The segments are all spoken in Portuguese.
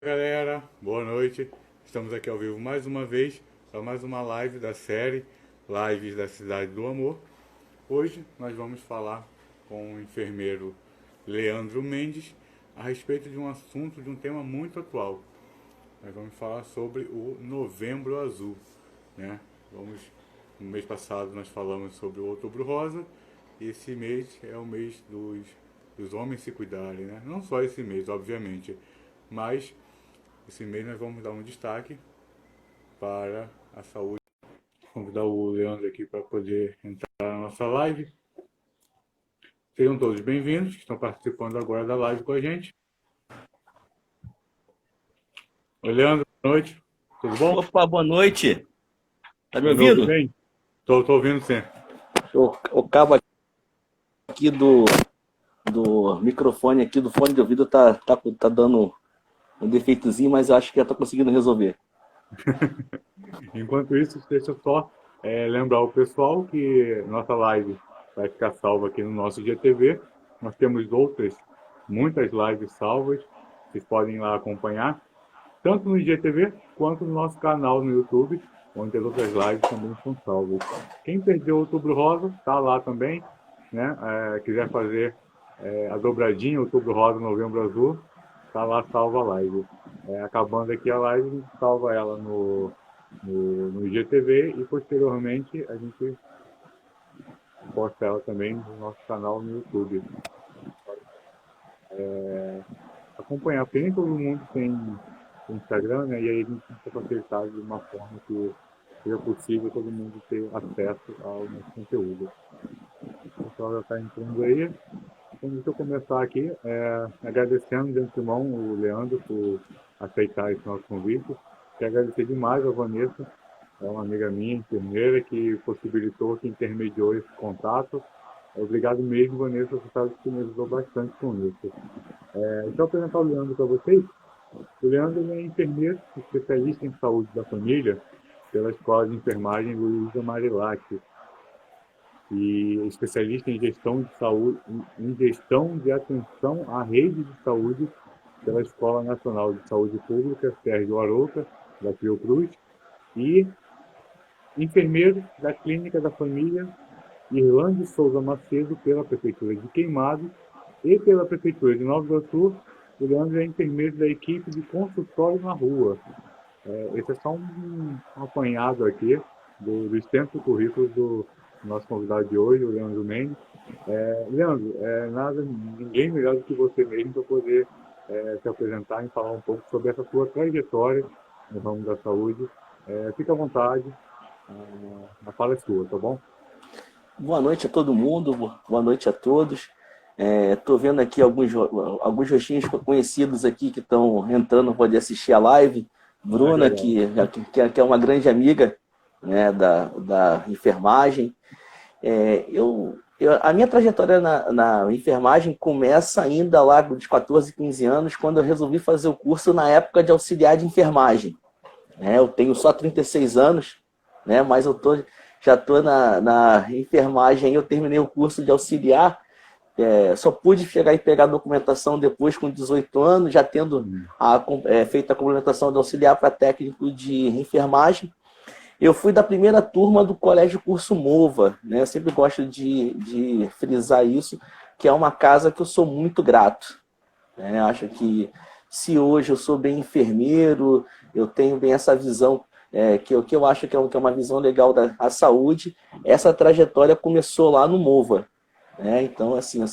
Galera, boa noite. Estamos aqui ao vivo mais uma vez para mais uma live da série Lives da Cidade do Amor. Hoje nós vamos falar com o enfermeiro Leandro Mendes a respeito de um assunto, de um tema muito atual. Nós vamos falar sobre o Novembro Azul, né? No mês passado nós falamos sobre o Outubro Rosa e esse mês é o mês dos homens se cuidarem, né? Não só esse mês, obviamente, mas esse mês nós vamos dar um destaque para a saúde. Vou convidar o Leandro aqui para poder entrar na nossa live. Sejam todos bem-vindos que estão participando agora da live com a gente. Oi, Leandro, boa noite. Tudo bom? Opa, boa noite. Tá me Me ouve ouvindo? bem? Tô ouvindo sim. O cabo aqui do microfone aqui, do fone de ouvido, tá dando um defeitozinho, mas eu acho que já tô conseguindo resolver. Enquanto isso, deixa eu só lembrar o pessoal que nossa live vai ficar salva aqui no nosso IGTV. Nós temos muitas lives salvas. Vocês podem ir lá acompanhar, tanto no IGTV quanto no nosso canal no YouTube, onde as outras lives também são salvas. Quem perdeu o Outubro Rosa, tá lá também, né? Quiser fazer a dobradinha Outubro Rosa, Novembro Azul, tá lá salva a live. Acabando aqui a live, a gente salva ela no IGTV e posteriormente a gente posta ela também no nosso canal no YouTube. Acompanhar, porque nem todo mundo tem Instagram, né? E aí a gente tenta facilitar de uma forma que seja possível todo mundo ter acesso ao nosso conteúdo. O pessoal já está entrando aí. Então, deixa eu começar aqui, agradecendo de antemão o Leandro por aceitar esse nosso convite. Quero agradecer demais a Vanessa, é uma amiga minha, enfermeira, que possibilitou, que intermediou esse contato. Obrigado mesmo, Vanessa, você sabe que me ajudou bastante com isso. Deixa eu apresentar o Leandro para vocês. O Leandro ele é enfermeiro, especialista em saúde da família, pela Escola de Enfermagem Luísa Marilac, e especialista em gestão de saúde, em gestão de atenção à rede de saúde pela Escola Nacional de Saúde Pública, Sérgio Arouca, da Fiocruz, e enfermeiro da Clínica da Família Irlande Souza Macedo, pela Prefeitura de Queimados, e pela Prefeitura de Nova Iguaçu. O Leandro é enfermeiro da equipe de consultório na rua. Esse é só um apanhado aqui do extenso currículo do nosso convidado de hoje, o Leandro Mendes. Leandro, ninguém melhor do que você mesmo para poder se apresentar e falar um pouco sobre essa sua trajetória no ramo da saúde. Fica à vontade, a fala é sua, tá bom? Boa noite a todo mundo, boa noite a todos. Tô vendo aqui alguns rostinhos conhecidos aqui que estão entrando para poder assistir a live. Ah, que Bruna, legal. que é uma grande amiga, né, da enfermagem. A minha trajetória na enfermagem começa ainda lá de 14, 15 anos, quando eu resolvi fazer o curso na época de auxiliar de enfermagem. Eu tenho só 36 anos, né, mas já estou na enfermagem. Eu terminei o curso de auxiliar, só pude chegar e pegar a documentação depois com 18 anos, já tendo feito a complementação de auxiliar para técnico de enfermagem. Eu fui da primeira turma do Colégio Curso Mova, né? Eu sempre gosto de frisar isso, que é uma casa que eu sou muito grato, né? Acho que se hoje eu sou bem enfermeiro, eu tenho bem essa visão, que eu acho que é uma visão legal da saúde, essa trajetória começou lá no Mova, né? Então, assim,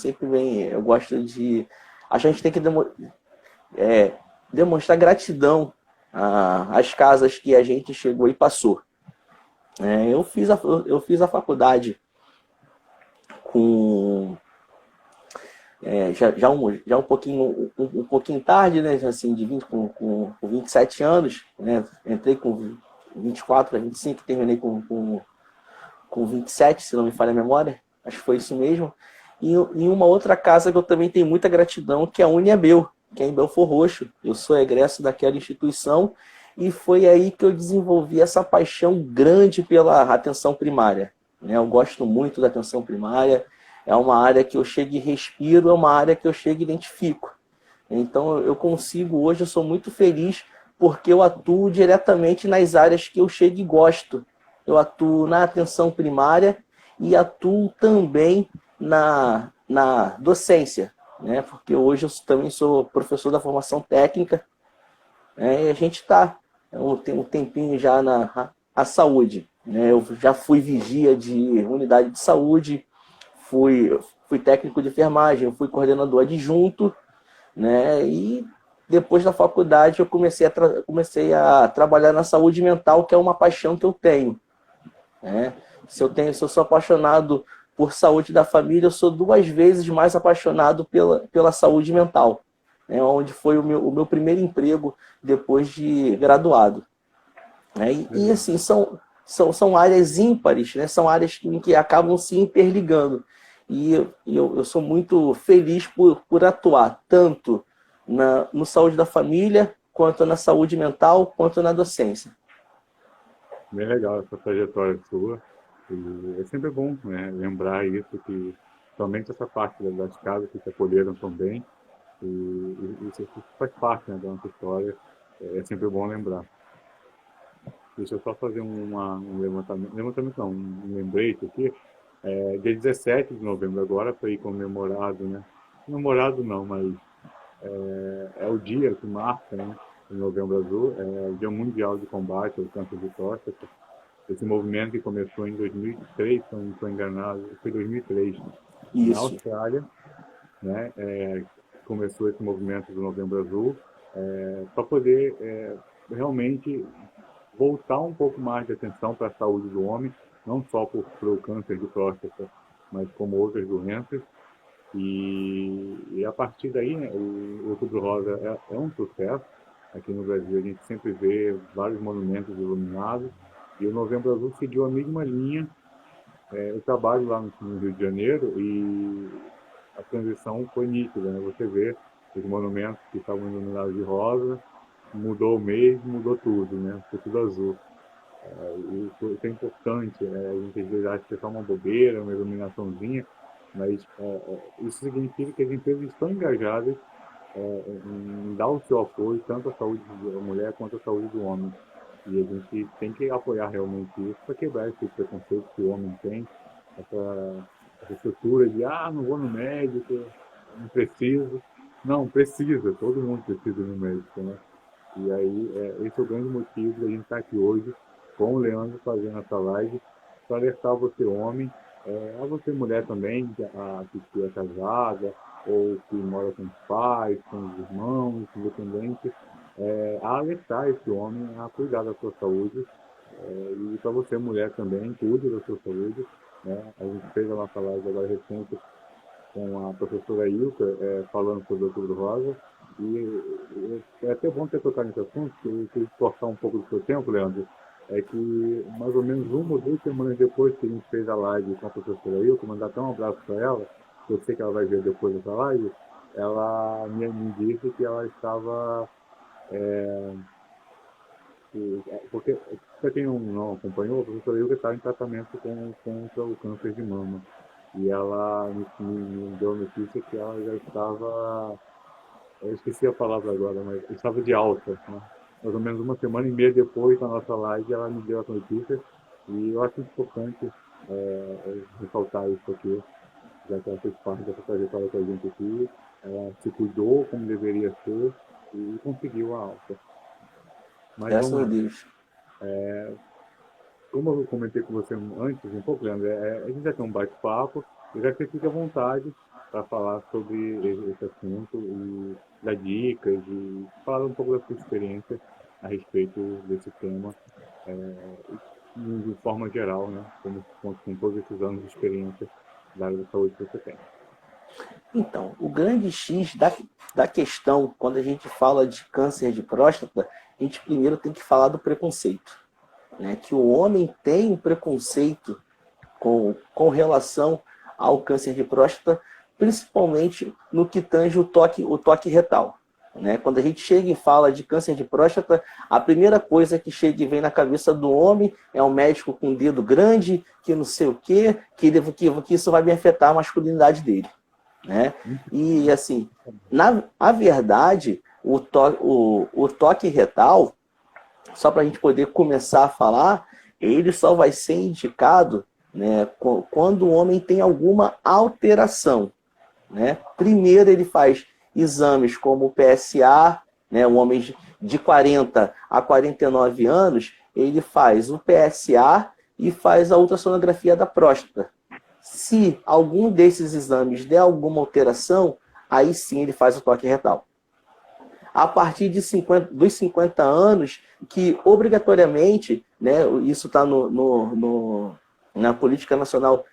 eu gosto de... A gente tem que demonstrar gratidão às casas que a gente chegou e passou. Eu fiz a faculdade com já um pouquinho tarde, né? Assim, com 27 anos, né? Entrei com 24 para 25, terminei com 27, se não me falha a memória. Acho que foi isso mesmo. E em uma outra casa que eu também tenho muita gratidão, que é a Uniabel, que é em Belfor Roxo. Eu sou egresso daquela instituição e foi aí que eu desenvolvi essa paixão grande pela atenção primária, né? Eu gosto muito da atenção primária, é uma área que eu chego e respiro, é uma área que eu chego e identifico, Então, eu consigo hoje, eu sou muito feliz porque eu atuo diretamente nas áreas que eu chego e gosto. Eu atuo na atenção primária e atuo também na docência, né? Porque hoje eu também sou professor da formação técnica, né? E a gente está tem um tempinho já na a saúde, né? Eu já fui vigia de unidade de saúde, fui técnico de enfermagem, fui coordenador adjunto, né? E depois da faculdade eu comecei a trabalhar na saúde mental, que é uma paixão que eu tenho, né? Se eu sou apaixonado por saúde da família, eu sou 2 vezes mais apaixonado pela saúde mental, né? Onde foi o meu primeiro emprego depois de graduado, né? E Legal. assim, são áreas ímpares, né? São áreas que acabam se interligando. Eu sou muito feliz por atuar tanto no saúde da família, quanto na saúde mental, quanto na docência. Bem legal essa trajetória sua. E é sempre bom, né, lembrar isso, que somente essa parte das casas que se acolheram também, isso faz parte, né, da nossa história. É sempre bom lembrar. Deixa eu só fazer um levantamento não, um lembrete aqui. Dia 17 de novembro agora foi comemorado, né? Comemorado não, mas é o dia que marca, né? O Novembro Azul, é o Dia Mundial de Combate ao Câncer de Próstata. Esse movimento que começou em 2003, se eu não estou enganado, foi 2003, na Isso. Austrália, né? Começou esse movimento do Novembro Azul, para poder realmente voltar um pouco mais de atenção para a saúde do homem, não só para o câncer de próstata, mas como outras doenças. E a partir daí, né, o Outubro Rosa é um sucesso. Aqui no Brasil a gente sempre vê vários monumentos iluminados. E o Novembro Azul seguiu a mesma linha. Eu trabalho lá no Rio de Janeiro e a transição foi nítida, né? Você vê os monumentos que estavam iluminados de rosa, mudou o mês, mudou tudo, né? Ficou tudo azul. Isso é importante, a gente às vezes acha que é só uma bobeira, uma iluminaçãozinha, mas isso significa que as empresas estão engajadas em dar o seu apoio tanto à saúde da mulher quanto à saúde do homem. E a gente tem que apoiar realmente isso para quebrar esse preconceito que o homem tem, essa estrutura de, não vou no médico, não preciso. Não, precisa, todo mundo precisa ir no médico, né? E aí, esse é o grande motivo da gente estar aqui hoje com o Leandro fazendo essa live para alertar você, homem, a você, mulher também, que é casada ou que mora com os pais, com os irmãos, independente, a alertar esse homem a cuidar da sua saúde. E para você, mulher também, cuide da sua saúde. Né? A gente fez a nossa live agora recente com a professora Ilka, falando sobre o Outubro Rosa. E é até bom ter tocado nesse assunto, que eu queria cortar um pouco do seu tempo, Leandro. É que mais ou menos 1 ou 2 semanas depois que a gente fez a live com a professora Ilka, mandar até um abraço para ela, que eu sei que ela vai ver depois dessa live, ela me disse que ela estava. Porque, para quem não acompanhou, a professora Ilka estava em tratamento contra o câncer de mama. E ela me deu a notícia que ela já estava, eu esqueci a palavra agora, mas estava de alta, né? Mais ou menos 1 semana e meia depois da nossa live, ela me deu essa notícia. E eu acho importante ressaltar isso aqui, já que ela fez parte dessa trajetória com a gente aqui. Ela se cuidou como deveria ser e conseguiu a alta. Mas Graças vamos a lá. Deus. Como eu comentei com você antes, um pouco, Leandro, a gente já tem um bate-papo, eu já que você fique à vontade para falar sobre esse assunto e dar dicas e falar um pouco da sua experiência a respeito desse tema, de forma geral, né? Com todos esses anos de experiência da área da saúde que você tem. Então, o grande X da questão, quando a gente fala de câncer de próstata, a gente primeiro tem que falar do preconceito, né? Que o homem tem um preconceito com relação ao câncer de próstata, principalmente no que tange o toque retal. Né? Quando a gente chega e fala de câncer de próstata, a primeira coisa que chega e vem na cabeça do homem é um médico com dedo grande, que não sei o quê, que isso vai me afetar a masculinidade dele. Né? E assim, A verdade, o toque retal, só para a gente poder começar a falar, ele só vai ser indicado, né, quando o homem tem alguma alteração. Né? Primeiro ele faz exames como o PSA, né, o homem de 40 a 49 anos, ele faz o PSA e faz a ultrassonografia da próstata. Se algum desses exames der alguma alteração, aí sim ele faz o toque retal. A partir dos 50 anos, que obrigatoriamente, né, isso está na Política Nacional,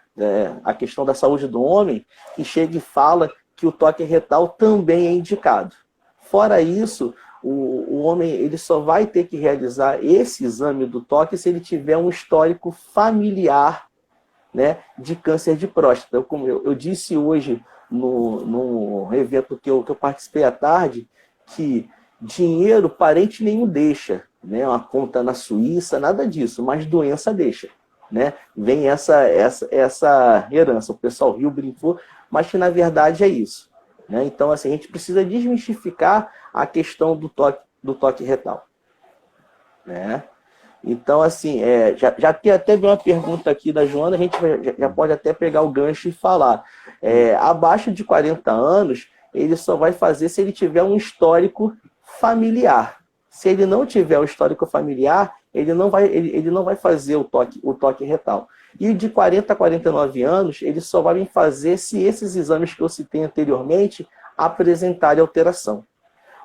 a questão da saúde do homem, que chega e fala que o toque retal também é indicado. Fora isso, o homem ele só vai ter que realizar esse exame do toque se ele tiver um histórico familiar, né, de câncer de próstata. Como eu disse hoje no evento que eu participei à tarde, que dinheiro parente nenhum deixa, né, uma conta na Suíça, nada disso, mas doença deixa. Né? Vem essa herança. O pessoal riu, brincou, mas que na verdade é isso. Né? Então, assim, a gente precisa desmistificar a questão do toque retal. Né? Então, assim, já tem até uma pergunta aqui da Joana, a gente já pode até pegar o gancho e falar. Abaixo de 40 anos, ele só vai fazer se ele tiver um histórico familiar. Se ele não tiver o histórico familiar, ele não vai fazer o toque retal. E de 40 a 49 anos, ele só vai fazer se esses exames que eu citei anteriormente apresentarem alteração.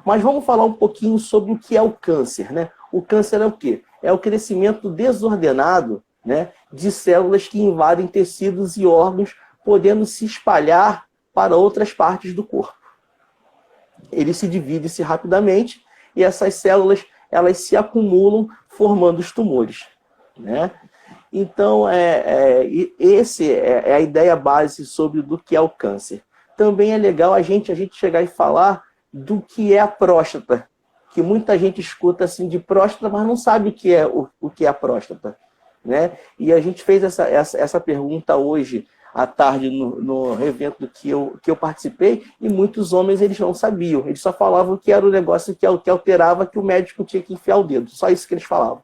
Mas vamos falar um pouquinho sobre o que é o câncer. Né? O câncer é o quê? É o crescimento desordenado, né, de células que invadem tecidos e órgãos, podendo se espalhar para outras partes do corpo. Ele se divide-se rapidamente e essas células elas se acumulam formando os tumores. Né? Então, esse é a ideia base sobre do que é o câncer. Também é legal a gente chegar e falar do que é a próstata, que muita gente escuta assim de próstata, mas não sabe o que é a próstata. Né? E a gente fez essa pergunta hoje à tarde no evento que eu participei, e muitos homens eles não sabiam, eles só falavam que era o negócio que alterava, que o médico tinha que enfiar o dedo, só isso que eles falavam.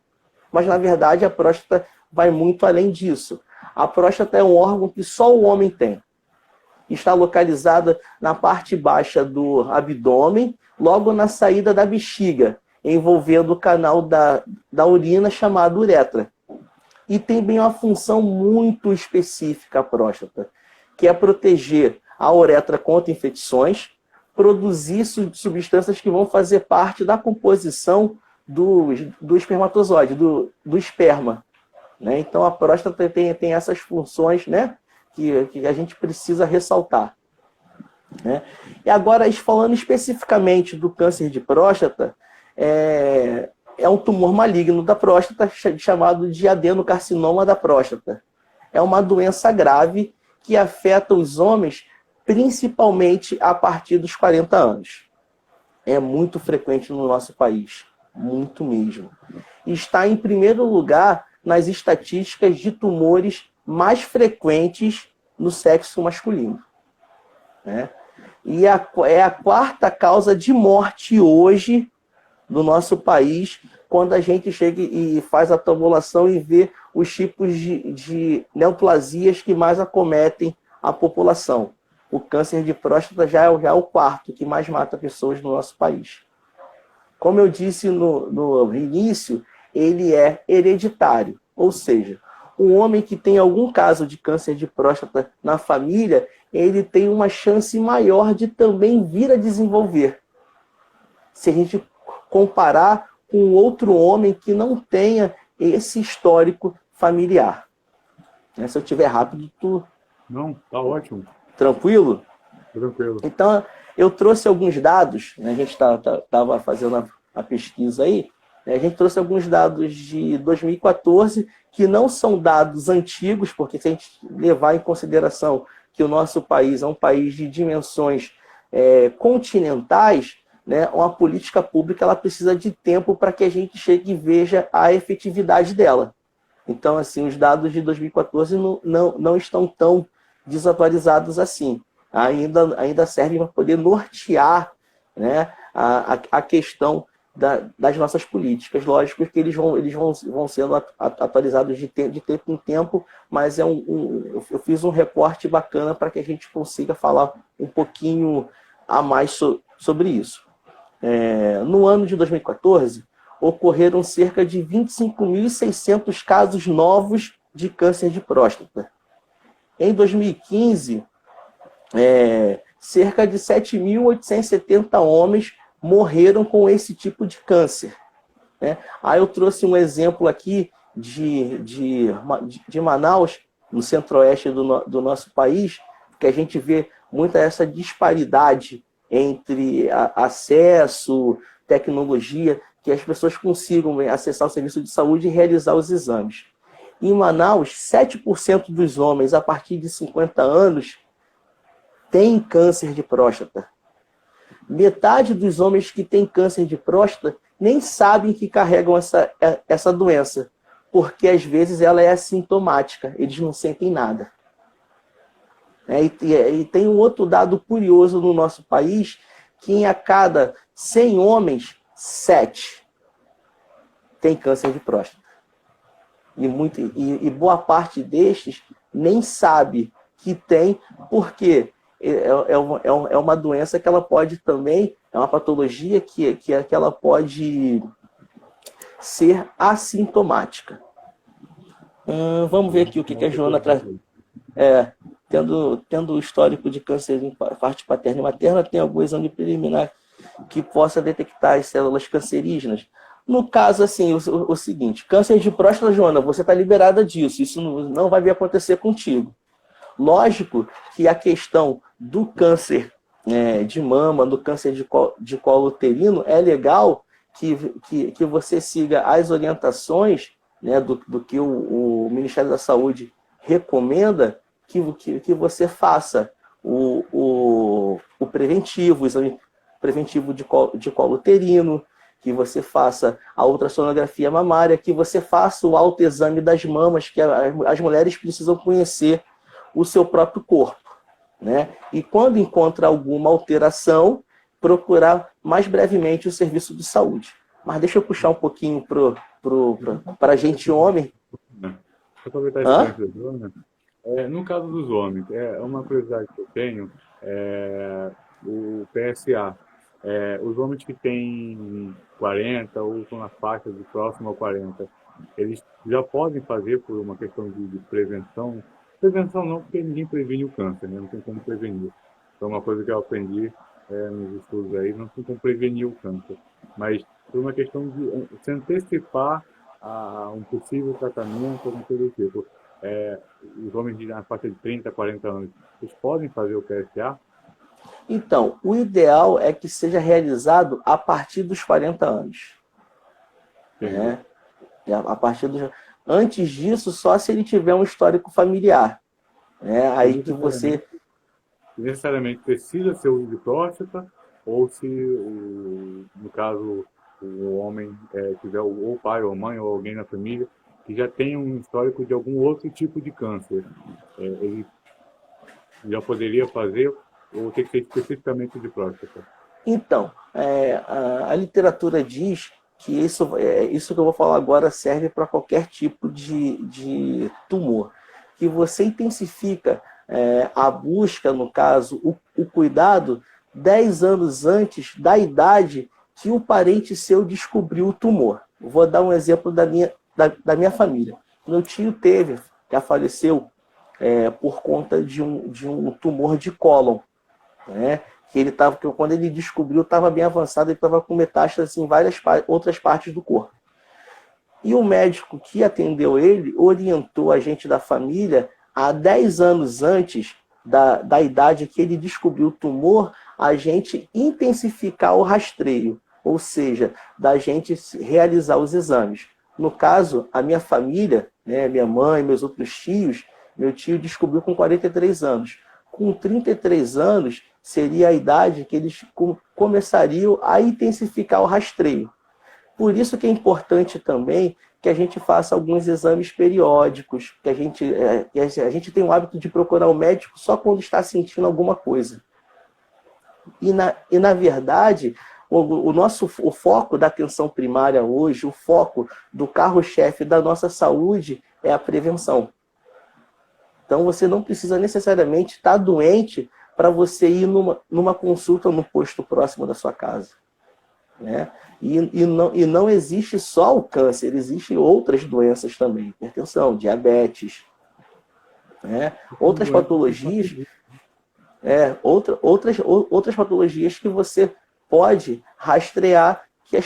Mas na verdade a próstata vai muito além disso. A próstata é um órgão que só o homem tem. Está localizada na parte baixa do abdômen, logo na saída da bexiga, envolvendo o canal da urina chamado uretra. E tem bem uma função muito específica a próstata, que é proteger a uretra contra infecções, produzir substâncias que vão fazer parte da composição do espermatozoide, do esperma. Né? Então a próstata tem essas funções, né, que a gente precisa ressaltar. Né? E agora, falando especificamente do câncer de próstata, é um tumor maligno da próstata chamado de adenocarcinoma da próstata. É uma doença grave que afeta os homens principalmente a partir dos 40 anos. É muito frequente no nosso país, muito mesmo. Está em primeiro lugar nas estatísticas de tumores mais frequentes no sexo masculino. Né? E é a quarta causa de morte hoje do nosso país, quando a gente chega e faz a tabulação e vê os tipos de neoplasias que mais acometem a população. O câncer de próstata já é o quarto que mais mata pessoas no nosso país. Como eu disse no início, ele é hereditário, ou seja, um homem que tem algum caso de câncer de próstata na família, ele tem uma chance maior de também vir a desenvolver. Se a gente comparar com outro homem que não tenha esse histórico familiar. Se eu estiver rápido, Não, tá ótimo. Tranquilo? Tranquilo. Então, eu trouxe alguns dados, né? A gente estava fazendo a pesquisa aí, né? A gente trouxe alguns dados de 2014, que não são dados antigos, porque se a gente levar em consideração que o nosso país é um país de dimensões continentais, né, uma política pública ela precisa de tempo para que a gente chegue e veja a efetividade dela. Então, assim, os dados de 2014 não estão tão desatualizados assim. ainda servem para poder nortear, né, a questão das nossas políticas. Lógico que eles vão sendo atualizados de tempo em tempo, mas eu fiz um recorte bacana para que a gente consiga falar um pouquinho a mais sobre isso. No ano de 2014, ocorreram cerca de 25.600 casos novos de câncer de próstata. Em 2015, cerca de 7.870 homens morreram com esse tipo de câncer. Aí eu trouxe um exemplo aqui de Manaus, no centro-oeste do nosso país, que a gente vê muita essa disparidade entre acesso, tecnologia, que as pessoas consigam acessar o serviço de saúde e realizar os exames. Em Manaus, 7% dos homens a partir de 50 anos têm câncer de próstata. Metade dos homens que têm câncer de próstata nem sabem que carregam essa doença, porque às vezes ela é assintomática, eles não sentem nada. E tem um outro dado curioso no nosso país, que em a cada 100 homens, 7 têm câncer de próstata. E boa parte destes nem sabe que tem, porque é uma doença que ela pode também, é uma patologia que ela pode ser assintomática. Vamos ver aqui o que a Joana traz. Tendo o histórico de câncer em parte paterna e materna, tem algum exame preliminar que possa detectar as células cancerígenas. No caso, assim, o seguinte, câncer de próstata, Joana, você está liberada disso, isso não vai vir acontecer contigo. Lógico que a questão do câncer de mama, do câncer de colo uterino, é legal que você siga as orientações, né, do que o Ministério da Saúde recomenda, que você faça o preventivo, o exame preventivo de colo uterino, que você faça a ultrassonografia mamária, que você faça o autoexame das mamas, que as mulheres precisam conhecer o seu próprio corpo, né? E quando encontra alguma alteração, procurar mais brevemente o serviço de saúde. Mas deixa eu puxar um pouquinho para a gente homem. Aproveitar esse gancho, né? No caso dos homens, uma curiosidade que eu tenho, o PSA. Os homens que têm 40 ou estão na faixa de próximo a 40, eles já podem fazer por uma questão de prevenção. Prevenção não, porque ninguém previne o câncer, né? Não tem como prevenir. Então, uma coisa que eu aprendi nos estudos aí, não tem como prevenir o câncer. Mas por uma questão de se antecipar a um possível tratamento, alguma coisa do tipo. Os homens na faixa de 30, 40 anos, eles podem fazer o PSA? Então, o ideal é que seja realizado a partir dos 40 anos. Né? Antes disso, só se ele tiver um histórico familiar. Né? Aí que você... Necessariamente precisa ser o de próstata, ou se, no caso, o homem tiver ou o pai ou a mãe ou alguém na família que já tem um histórico de algum outro tipo de câncer, ele já poderia fazer, ou tem que ser especificamente de próstata? Então, a literatura diz que isso que eu vou falar agora serve para qualquer tipo de tumor. Que você intensifica a busca, no caso, o cuidado 10 anos antes da idade que o parente seu descobriu o tumor. Vou dar um exemplo da minha família. Meu tio já faleceu por conta de um tumor de cólon, né? Que quando ele descobriu, estava bem avançado, ele estava com metástase em várias outras partes do corpo. E o médico que atendeu ele orientou a gente da família, há 10 anos antes da idade que ele descobriu o tumor, a gente intensificar o rastreio, ou seja, da gente realizar os exames. No caso, a minha família, né, minha mãe, meus outros tios, meu tio descobriu com 43 anos. Com 33 anos, seria a idade que eles começariam a intensificar o rastreio. Por isso que é importante também que a gente faça alguns exames periódicos, que a gente tem o hábito de procurar o médico só quando está sentindo alguma coisa. E na verdade, o foco da atenção primária hoje, o foco do carro-chefe da nossa saúde é a prevenção. Então você não precisa necessariamente estar doente para você ir numa consulta no posto próximo da sua casa. Né? E não existe só o câncer, existem outras doenças também, hipertensão, diabetes, né? Outras patologias, outras patologias que você pode rastrear, que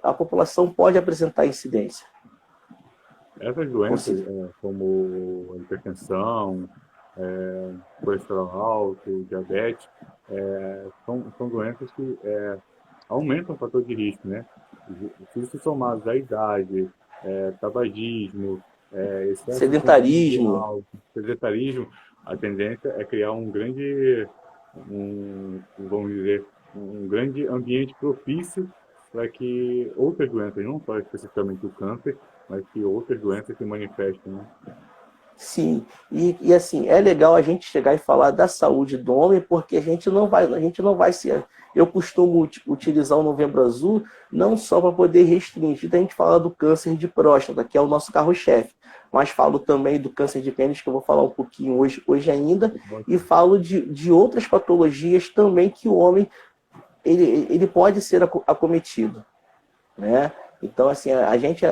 a população pode apresentar incidência. Essas doenças, como a hipertensão, colesterol alto, diabetes, são doenças que aumentam o fator de risco, né? Se isso somados à idade, tabagismo, sedentarismo, a tendência é criar vamos dizer, um grande ambiente propício para que outras doenças, não só especificamente o câncer, mas que outras doenças se manifestem, né? Sim, e assim, é legal a gente chegar e falar da saúde do homem, porque a gente não vai ser... Eu costumo utilizar o Novembro Azul não só para poder restringir, a gente falar do câncer de próstata, que é o nosso carro-chefe, mas falo também do câncer de pênis, que eu vou falar um pouquinho hoje ainda, e falo de outras patologias também que o homem ele pode ser acometido, né? Então, assim, a gente...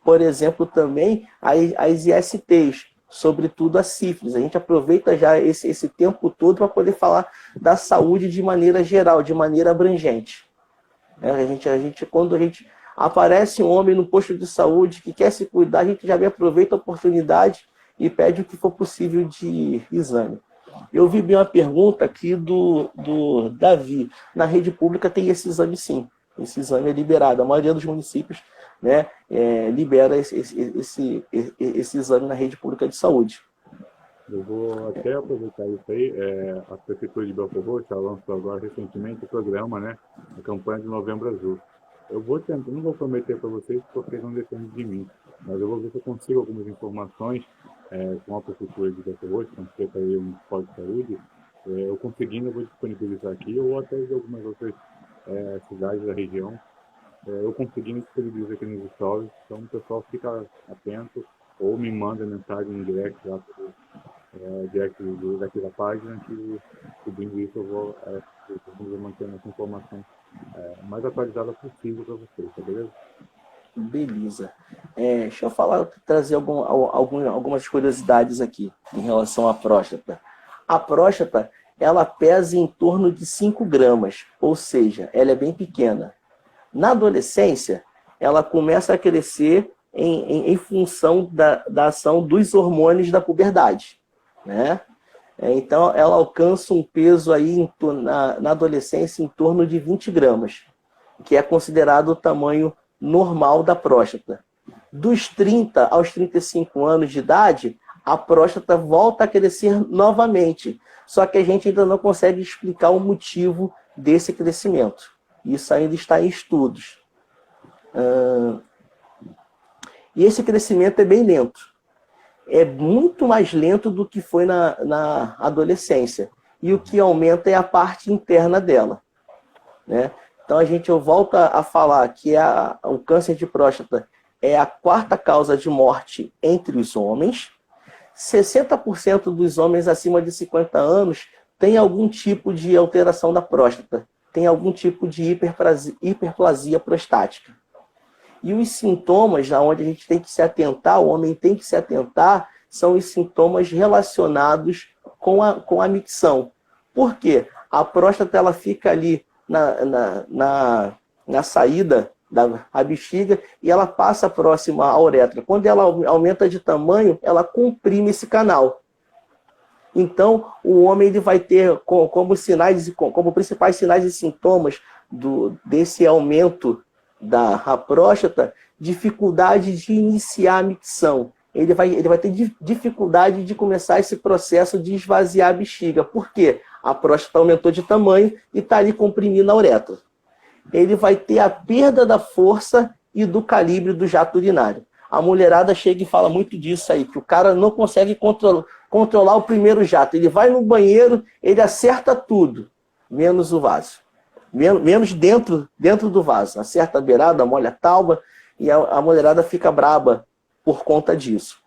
Por exemplo, também as ISTs, sobretudo a sífilis. A gente aproveita já esse tempo todo para poder falar da saúde de maneira geral, de maneira abrangente. Quando a gente aparece um homem no posto de saúde que quer se cuidar, a gente já aproveita a oportunidade e pede o que for possível de exame. Eu vi bem uma pergunta aqui do Davi. Na rede pública tem esse exame sim. Esse exame é liberado. A maioria dos municípios, né, libera esse exame na rede pública de saúde. Eu vou até aproveitar isso aí. A Prefeitura de Belfort Roxo lançou agora recentemente o programa, né, a campanha de Novembro Azul. Eu vou tentar, não vou prometer para vocês porque não depende de mim, mas eu vou ver se eu consigo algumas informações com a Prefeitura de Belfort Roxo, com a Secretaria Municipal de Saúde. Eu conseguindo, eu vou disponibilizar aqui, ou até de algumas outras cidades da região. Eu consegui disponibilizar aqui nos stories, então o pessoal fica atento ou me manda mensagem em direct lá direct daqui da página, que subindo isso eu vou mantendo essa informação mais atualizada possível para vocês, tá beleza? Beleza. Deixa eu trazer algumas curiosidades aqui em relação à próstata. A próstata, ela pesa em torno de 5 gramas, ou seja, ela é bem pequena. Na adolescência, ela começa a crescer em função da ação dos hormônios da puberdade, né? Então, ela alcança um peso aí na adolescência em torno de 20 gramas, que é considerado o tamanho normal da próstata. Dos 30 aos 35 anos de idade, a próstata volta a crescer novamente, só que a gente ainda não consegue explicar o motivo desse crescimento. Isso ainda está em estudos. E esse crescimento é bem lento. É muito mais lento do que foi na adolescência. E o que aumenta é a parte interna dela, né? Então eu volto a falar que o câncer de próstata é a 4ª causa de morte entre os homens. 60% dos homens acima de 50 anos têm algum tipo de alteração da próstata. Tem algum tipo de hiperplasia prostática. E os sintomas onde a gente tem que se atentar, o homem tem que se atentar, são os sintomas relacionados com a micção. Por quê? A próstata ela fica ali na saída da bexiga e ela passa próxima à uretra. Quando ela aumenta de tamanho, ela comprime esse canal. Então, o homem ele vai ter como principais sinais e sintomas desse aumento da próstata, dificuldade de iniciar a micção. Ele vai ter dificuldade de começar esse processo de esvaziar a bexiga. Por quê? A próstata aumentou de tamanho e está ali comprimindo a uretra. Ele vai ter a perda da força e do calibre do jato urinário. A mulherada chega e fala muito disso aí, que o cara não consegue controlar o primeiro jato. Ele vai no banheiro, ele acerta tudo, menos o vaso. Menos dentro do vaso. Acerta a beirada, molha a tauba, e a mulherada fica braba por conta disso.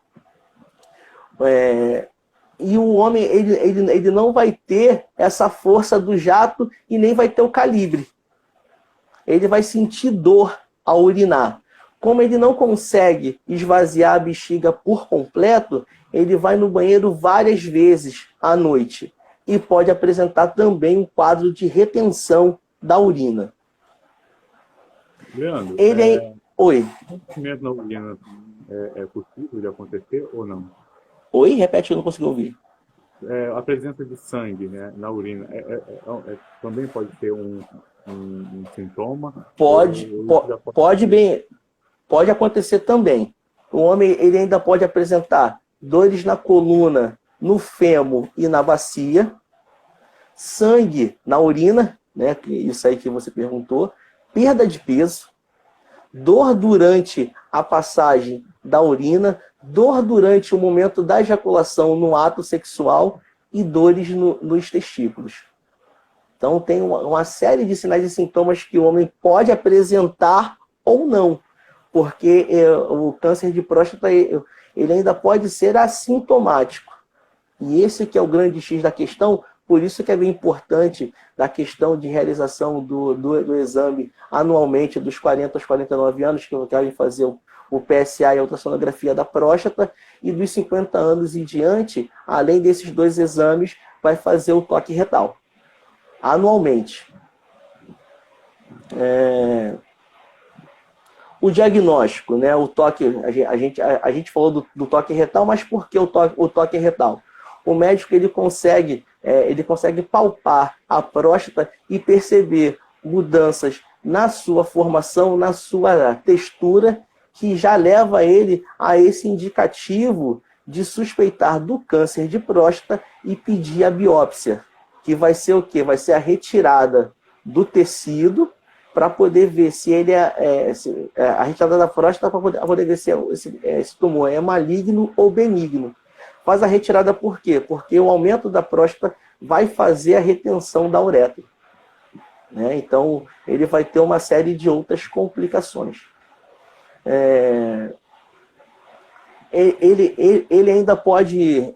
E o homem ele não vai ter essa força do jato e nem vai ter o calibre. Ele vai sentir dor ao urinar. Como ele não consegue esvaziar a bexiga por completo, ele vai no banheiro várias vezes à noite e pode apresentar também um quadro de retenção da urina. Leandro, Oi. rompimento na urina é possível de acontecer ou não? Oi? Repete, eu não consegui ouvir. A presença de sangue, né, na urina também pode ser um sintoma? Pode acontecer também. O homem ele ainda pode apresentar dores na coluna, no fêmur e na bacia, sangue na urina, né, isso aí que você perguntou, perda de peso, dor durante a passagem da urina, dor durante o momento da ejaculação no ato sexual e dores nos testículos. Então tem uma série de sinais e sintomas que o homem pode apresentar ou não, porque o câncer de próstata ele ainda pode ser assintomático. E esse que é o grande X da questão, por isso que é bem importante da questão de realização do exame anualmente dos 40 aos 49 anos, que querem fazer o PSA e a ultrassonografia da próstata, e dos 50 anos em diante, além desses 2 exames, vai fazer o toque retal, anualmente. O diagnóstico, né? O toque, a gente falou do toque retal, mas por que o toque retal? O médico ele consegue palpar a próstata e perceber mudanças na sua formação, na sua textura, que já leva ele a esse indicativo de suspeitar do câncer de próstata e pedir a biópsia, que vai ser o quê? Vai ser a retirada do tecido para poder ver se ele a retirada da próstata para poder ver se esse tumor é maligno ou benigno. Faz a retirada por quê? Porque o aumento da próstata vai fazer a retenção da uretra, né? Então, ele vai ter uma série de outras complicações. Ele ainda pode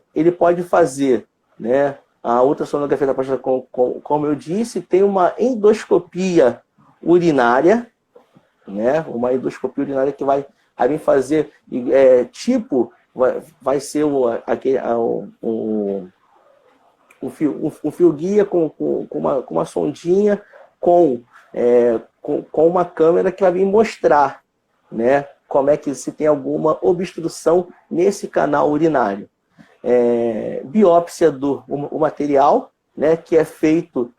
fazer, né, a ultrassonografia da próstata, como eu disse, tem uma endoscopia urinária, né, uma endoscopia urinária que vai fazer vai ser um fio guia com uma sondinha com uma câmera que vai vir mostrar, né, como é que se tem alguma obstrução nesse canal urinário. Biópsia do material, né, que é feito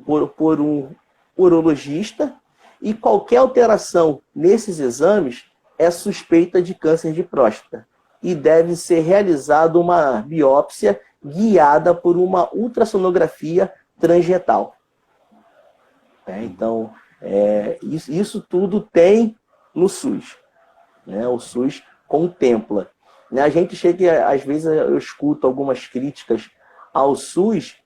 por um urologista, e qualquer alteração nesses exames é suspeita de câncer de próstata e deve ser realizada uma biópsia guiada por uma ultrassonografia transretal. Então, isso tudo tem no SUS, né? O SUS contempla. A gente chega, às vezes eu escuto algumas críticas ao SUS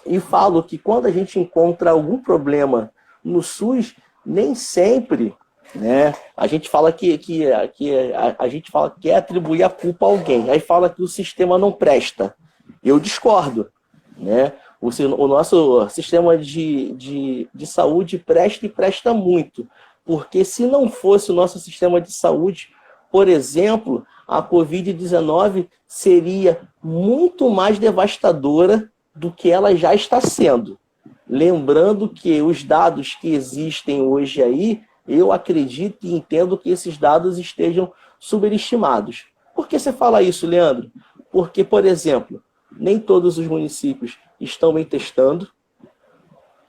e falo que quando a gente encontra algum problema no SUS, nem sempre, né, a gente fala a gente fala que quer atribuir a culpa a alguém, aí fala que o sistema não presta. Eu discordo, né? O nosso sistema de saúde presta e presta muito, porque se não fosse o nosso sistema de saúde, por exemplo, a Covid-19 seria muito mais devastadora do que ela já está sendo. Lembrando que os dados que existem hoje aí, eu acredito e entendo que esses dados estejam superestimados. Por que você fala isso, Leandro? Porque, por exemplo, nem todos os municípios estão bem testando.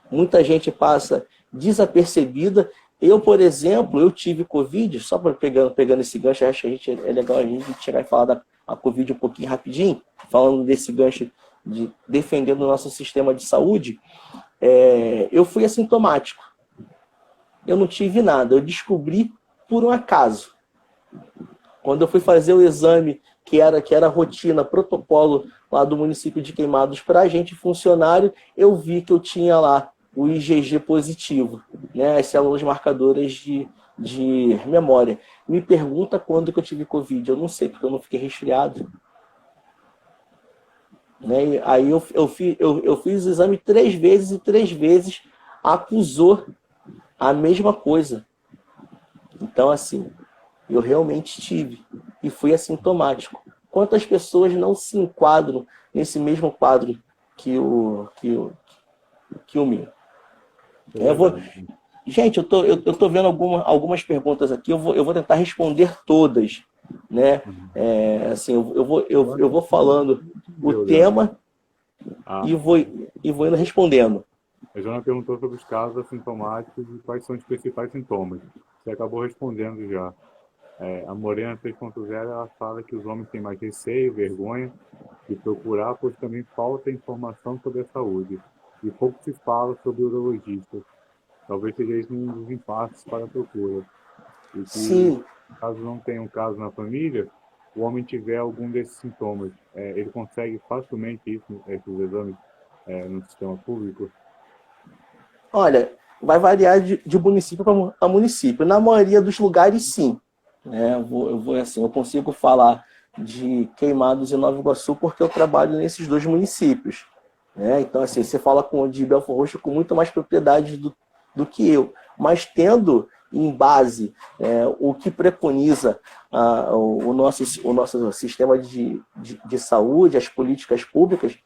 Muita gente passa desapercebida. Eu, por exemplo, eu tive Covid, só pegando esse gancho, acho que é legal a gente chegar e falar da Covid um pouquinho rapidinho, falando desse gancho de defendendo o nosso sistema de saúde. Eu fui assintomático, eu não tive nada. Eu descobri por um acaso. Quando eu fui fazer o exame, que era rotina, protocolo lá do município de Queimados para agente funcionário, eu vi que eu tinha lá o IgG positivo, né? As células marcadoras de memória. Me pergunta quando que eu tive Covid. Eu não sei, porque eu não fiquei resfriado. Né? E aí eu fiz o exame 3 vezes e 3 vezes acusou a mesma coisa. Então, assim, eu realmente tive e fui assintomático. Quantas pessoas não se enquadram nesse mesmo quadro que o meu? É Eu vou... verdade. Gente, eu tô vendo algumas perguntas aqui, eu vou tentar responder todas. Né? Uhum. Assim, eu vou falando o Entendeu, Leandro? tema A, e vou indo respondendo. a Joana perguntou sobre os casos assintomáticos e quais são os principais sintomas. Você acabou respondendo já. A Morena 3.0 ela fala que os homens têm mais receio, vergonha de procurar, pois também falta informação sobre a saúde. E pouco se fala sobre urologistas. Talvez seja isso um dos impasses para a procura. E que, Sim, caso não tenha um caso na família, o homem tiver algum desses sintomas, ele consegue facilmente isso, esses exames no sistema público? olha, vai variar de município para município. Na maioria dos lugares, sim. Né? Assim, eu consigo falar de Queimados e Nova Iguaçu porque eu trabalho nesses dois municípios. Né? Então, assim, você fala com o de Belfort Roxo com muito mais propriedade do que eu. Mas tendo em base o que preconiza o nosso sistema de saúde, as políticas públicas,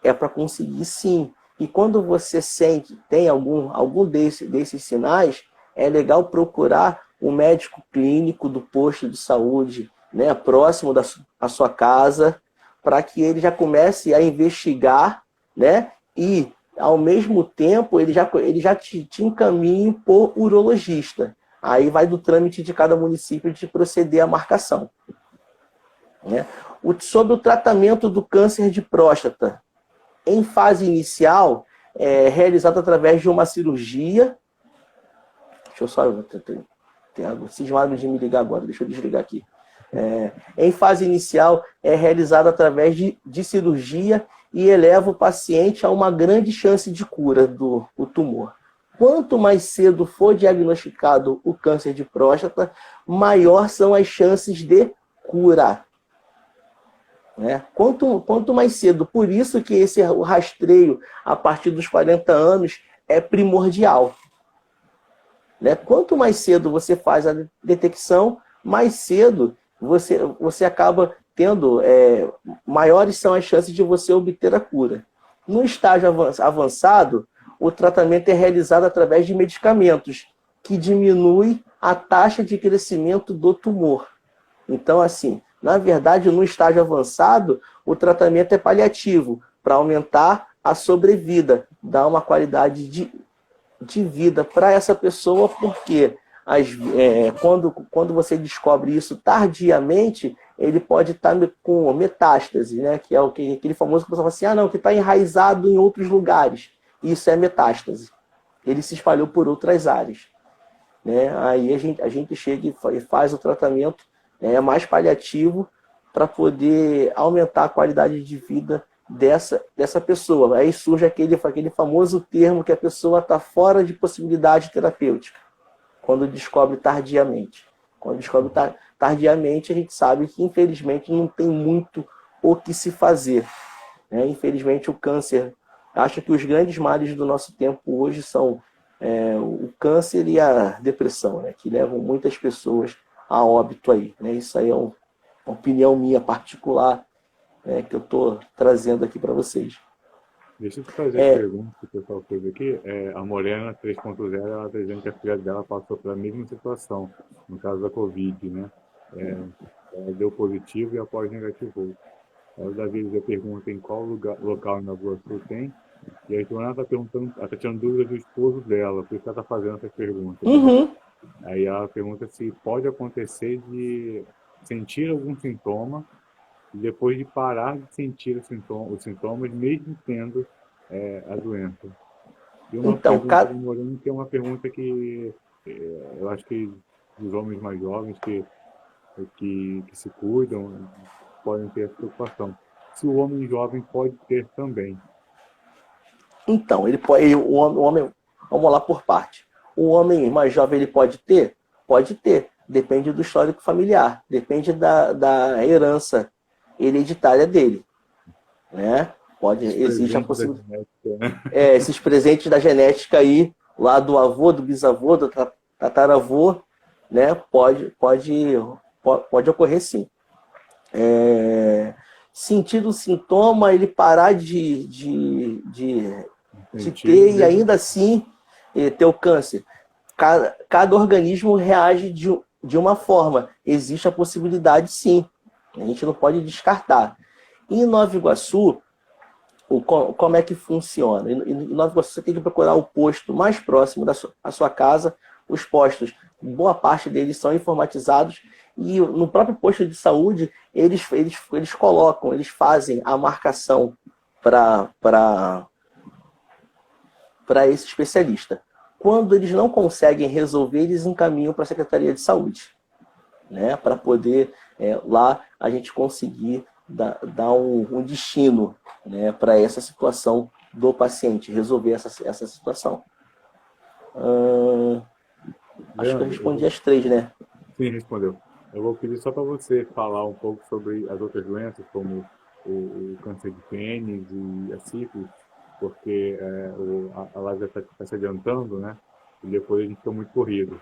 é para conseguir sim. E quando você sente, tem algum desses sinais, é legal procurar o médico clínico do posto de saúde, né, próximo da sua casa, para que ele já comece a investigar, né, e, ao mesmo tempo, ele já te encaminhe por urologista. Aí vai do trâmite de cada município de proceder à marcação. Né? Sobre o tratamento do câncer de próstata, em fase inicial, realizado através de uma cirurgia. Deixa eu só. Tem algo cismado de me ligar agora, deixa eu desligar aqui. Em fase inicial, é realizado através de cirurgia e eleva o paciente a uma grande chance de cura do tumor. Quanto mais cedo for diagnosticado o câncer de próstata, maior são as chances de cura. Né? Quanto mais cedo. Por isso que o rastreio a partir dos 40 anos é primordial. Né? Quanto mais cedo você faz a detecção, mais cedo você acaba tendo, maiores são as chances de você obter a cura. No estágio avançado, o tratamento é realizado através de medicamentos, que diminui a taxa de crescimento do tumor. Então, assim, na verdade, no estágio avançado, o tratamento é paliativo, para aumentar a sobrevida, dar uma qualidade de vida para essa pessoa, porque quando você descobre isso tardiamente, ele pode estar com metástase, né? Que é aquele famoso que você fala assim, não, que está enraizado em outros lugares. Isso é metástase. Ele se espalhou por outras áreas. Né? Aí a gente chega e faz o tratamento mais paliativo para poder aumentar a qualidade de vida dessa pessoa. Aí surge aquele famoso termo que a pessoa está fora de possibilidade terapêutica, quando descobre tardiamente. Quando descobre tardiamente, a gente sabe que, infelizmente, não tem muito o que se fazer. Né? Infelizmente, o câncer... Acho que os grandes males do nosso tempo hoje são o câncer e a depressão, né? Que levam muitas pessoas a óbito aí. Né? Isso aí é uma opinião minha particular, que eu estou trazendo aqui para vocês. Deixa eu te fazer a pergunta que o pessoal fez aqui. A Morena 3.0, ela está dizendo que a filha dela passou pela mesma situação, no caso da Covid, né? Ela deu positivo e após negativou. O Davi já pergunta em qual local em Nova Iguaçu tem. E a Joana está perguntando, ela está tirando dúvidas do esposo dela, por isso ela está fazendo essas perguntas, né? Uhum. Aí ela pergunta se pode acontecer de sentir algum sintoma e depois de parar de sentir os sintomas, mesmo tendo a doença. E uma Então, pergunta do Moreno, que é uma pergunta que Eu acho que os homens mais jovens que se cuidam podem ter essa preocupação. Se o homem jovem pode ter também. Então, ele pode, o homem, vamos lá por parte. O homem mais jovem ele pode ter? Pode ter. Depende do histórico familiar, depende da herança hereditária dele, né? Existe a possibilidade. Né? Esses presentes da genética aí, lá do avô, do bisavô, do tataravô, né? Pode ocorrer sim. Sentir o sintoma, ele parar de ter e ainda assim ter o câncer. Cada organismo reage de uma forma. Existe a possibilidade, sim. A gente não pode descartar. Em Nova Iguaçu, como é que funciona? Em Nova Iguaçu, você tem que procurar o posto mais próximo da sua casa. Os postos, boa parte deles são informatizados. E no próprio posto de saúde, eles colocam, eles fazem a marcação para esse especialista. Quando eles não conseguem resolver, eles encaminham para a Secretaria de Saúde, né? Para poder, lá, a gente conseguir dar um destino, né? Para essa situação do paciente, resolver essa situação. Acho que eu respondi as 3, né? Sim, respondeu. Eu vou pedir só para você falar um pouco sobre as outras doenças, como o câncer de pênis e a sífilis, porque a live está se adiantando, né? E depois a gente fica muito corrido.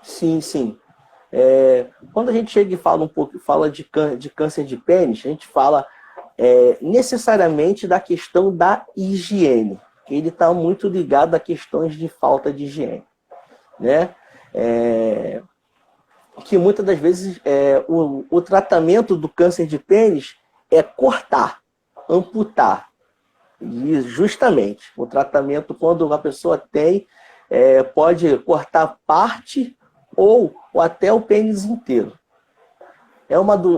Sim, sim. Quando a gente chega e fala de câncer de pênis, a gente fala necessariamente da questão da higiene. Ele está muito ligado a questões de falta de higiene, né? Que muitas das vezes o tratamento do câncer de pênis é cortar, amputar. E justamente, o tratamento, quando a pessoa tem, pode cortar parte ou até o pênis inteiro.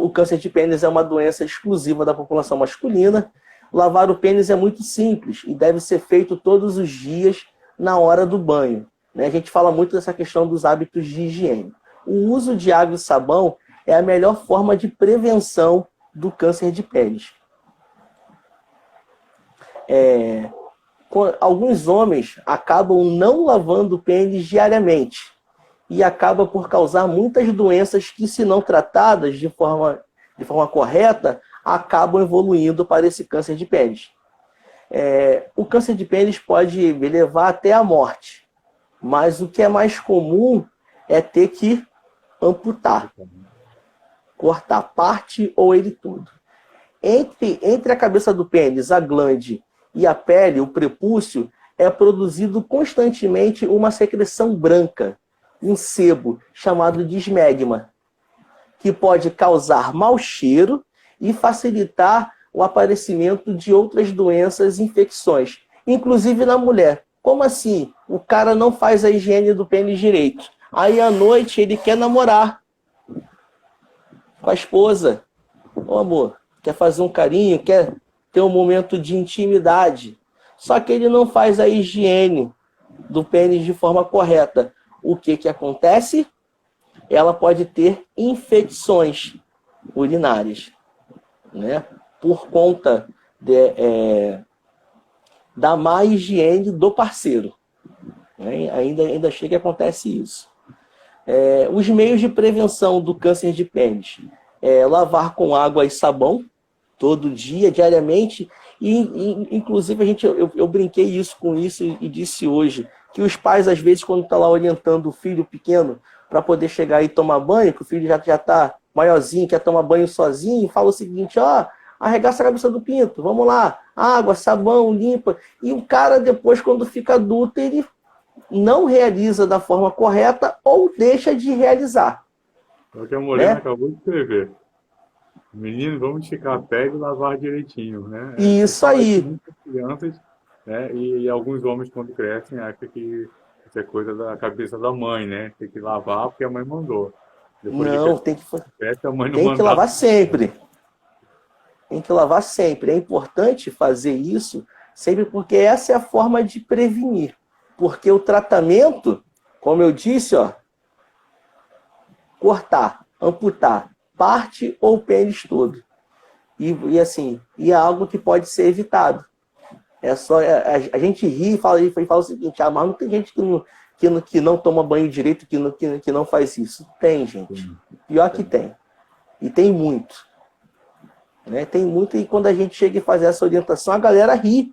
O câncer de pênis é uma doença exclusiva da população masculina. Lavar o pênis é muito simples e deve ser feito todos os dias na hora do banho, né? A gente fala muito dessa questão dos hábitos de higiene. O uso de água e sabão é a melhor forma de prevenção do câncer de pênis. Alguns homens acabam não lavando o pênis diariamente e acaba por causar muitas doenças que, se não tratadas de forma correta, acabam evoluindo para esse câncer de pênis. O câncer de pênis pode levar até a morte, mas o que é mais comum é ter que amputar, cortar parte ou ele todo. Entre a cabeça do pênis, a glande e a pele, o prepúcio, é produzido constantemente uma secreção branca, um sebo chamado de esmegma, que pode causar mau cheiro e facilitar o aparecimento de outras doenças e infecções, inclusive na mulher. Como assim? O cara não faz a higiene do pênis direito. Aí à noite ele quer namorar com a esposa. Ô amor, quer fazer um carinho, quer ter um momento de intimidade. Só que ele não faz a higiene do pênis de forma correta. O que acontece? Ela pode ter infecções urinárias, né? Por conta da má higiene do parceiro. Né? Ainda chega e acontece isso. Os meios de prevenção do câncer de pênis: lavar com água e sabão todo dia, diariamente. E inclusive, eu brinquei com isso e disse hoje que os pais, às vezes, quando estão lá orientando o filho pequeno para poder chegar e tomar banho, que o filho já está maiorzinho, quer tomar banho sozinho, fala o seguinte: arregaça a cabeça do pinto, vamos lá, água, sabão, limpa. E o cara, depois, quando fica adulto, ele não realiza da forma correta ou deixa de realizar. É o que a Morena acabou de escrever. Menino, vamos esticar a pele e lavar direitinho, né? Isso aí. Muitas crianças, né? E alguns homens, quando crescem, acham que isso é coisa da cabeça da mãe, né? Tem que lavar porque a mãe mandou. Depois não, tem que lavar sempre. Tem que lavar sempre. É importante fazer isso sempre, porque essa é a forma de prevenir. Porque o tratamento Como eu disse, ó, cortar, amputar, parte ou pênis todo. E assim, e é algo que pode ser evitado. É só a gente ri e fala o seguinte: ah, mas não tem gente que não toma banho direito, que não faz isso. Tem, gente. Sim, Pior que sim. tem. E tem muito. Né? Tem muito, e quando a gente chega e faz essa orientação, a galera ri.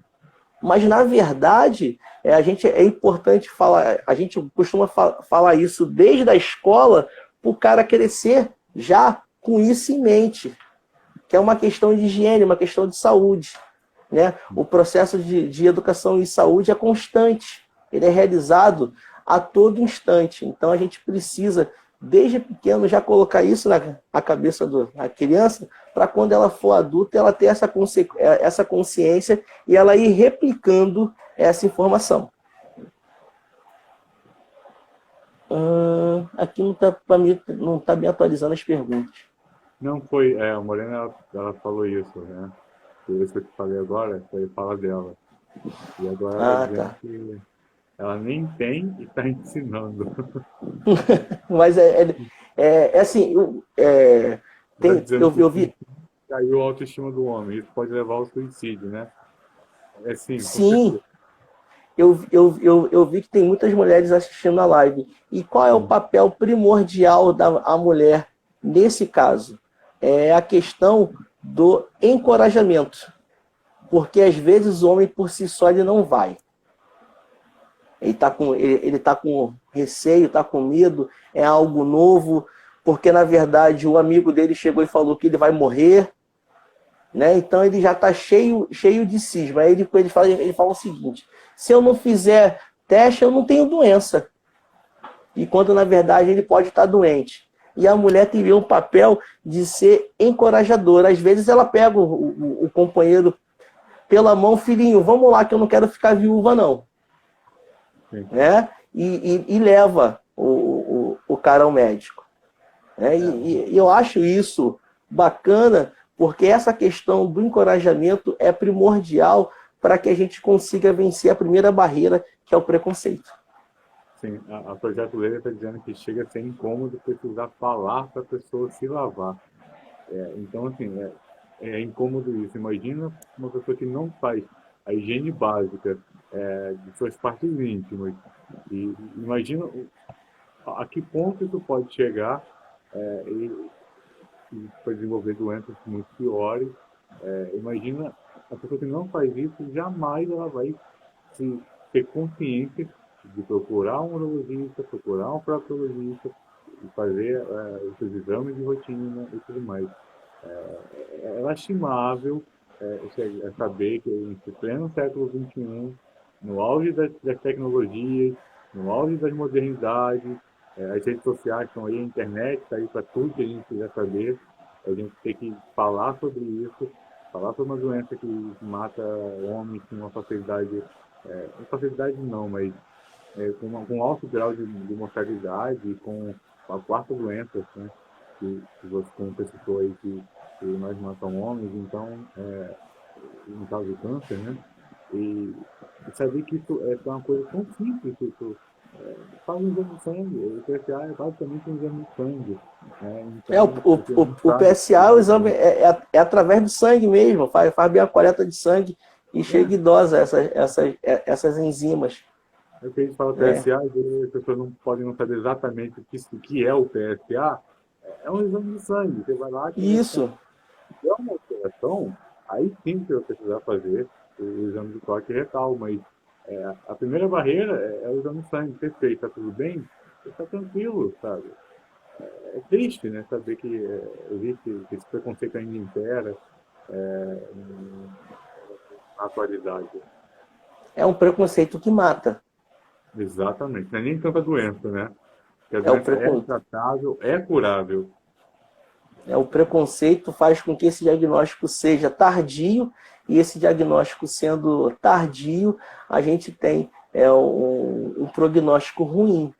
Mas, na verdade, é importante falar, a gente costuma falar isso desde a escola, para o cara crescer já com isso em mente, que é uma questão de higiene, uma questão de saúde. Né? O processo de educação e saúde é constante, ele é realizado a todo instante. Então, a gente precisa, desde pequeno, já colocar isso na cabeça da criança, para quando ela for adulta, ela ter essa consciência e ela ir replicando essa informação. Aqui não tá me atualizando as perguntas. Não foi, a Morena, ela falou isso, né? Isso que eu te falei agora, foi a fala dela. E agora ela Ah, dizendo tá. que ela nem tem e está ensinando. Mas assim, Está dizendo que eu vi. caiu a autoestima do homem. Isso pode levar ao suicídio, né? É sim, com Sim, certeza. eu vi que tem muitas mulheres assistindo a live. E qual é o Sim, papel primordial da mulher nesse caso? É a questão do encorajamento. Porque às vezes o homem por si só ele não vai. Ele tá com receio, está com medo, é algo novo, porque na verdade o amigo dele chegou e falou que ele vai morrer, né? Então ele já está cheio de cisma. Aí ele fala o seguinte: se eu não fizer teste, eu não tenho doença. E quando na verdade ele pode estar doente. E a mulher tem um papel de ser encorajadora. Às vezes ela pega o companheiro pela mão: filhinho, vamos lá que eu não quero ficar viúva não. sim. Né? E leva o cara ao médico. Né? É, E eu acho isso bacana, porque essa questão do encorajamento é primordial para que a gente consiga vencer a primeira barreira, que é o preconceito. sim, a Projeto Leira está dizendo que chega a ser incômodo precisar falar para a pessoa se lavar. Então, assim, é incômodo isso. Imagina uma pessoa que não faz a higiene básica de suas partes íntimas. E imagina a que ponto isso pode chegar e para desenvolver doenças muito piores. Imagina a pessoa que não faz isso, jamais ela vai se ter consciência de procurar um urologista, procurar um proctologista e fazer os seus exames de rotina e tudo mais. É lastimável saber que em pleno século XXI, no auge das tecnologias, no auge das modernidades, as redes sociais estão aí, a internet está aí para tudo que a gente quiser saber, a gente tem que falar sobre isso, falar sobre uma doença que mata homens com uma facilidade, facilidade não, mas com um alto grau de mortalidade e com a quarta doença, né, que você, como você citou aí, que nós matamos homens, então, no caso do câncer, né? E, e saber que isso é uma coisa tão simples, tipo, faz um exame de sangue, o PSA é basicamente um exame de sangue, né? É, Então, porque a gente o sabe que PSA, o exame é através do sangue mesmo, faz bem a coleta de sangue e chega é, idosa essas enzimas. é o que a gente fala Né? PSA, e as pessoas não podem não saber exatamente o que é o PSA, é um exame de sangue, você vai lá, tira sangue. Isso, Se é uma alteração, aí sim você vai precisar fazer o exame de toque retal, mas a primeira barreira é o exame de sangue. Você fez, está tudo bem? Você está tranquilo, sabe? É triste, né? Saber que existe esse preconceito ainda impera na atualidade. é um preconceito que mata. Exatamente. Não é nem tanta doença, né? Porque a É o, doença é precon, tratável, é curável. o preconceito faz com que esse diagnóstico seja tardio, e esse diagnóstico sendo tardio, a gente tem um prognóstico ruim,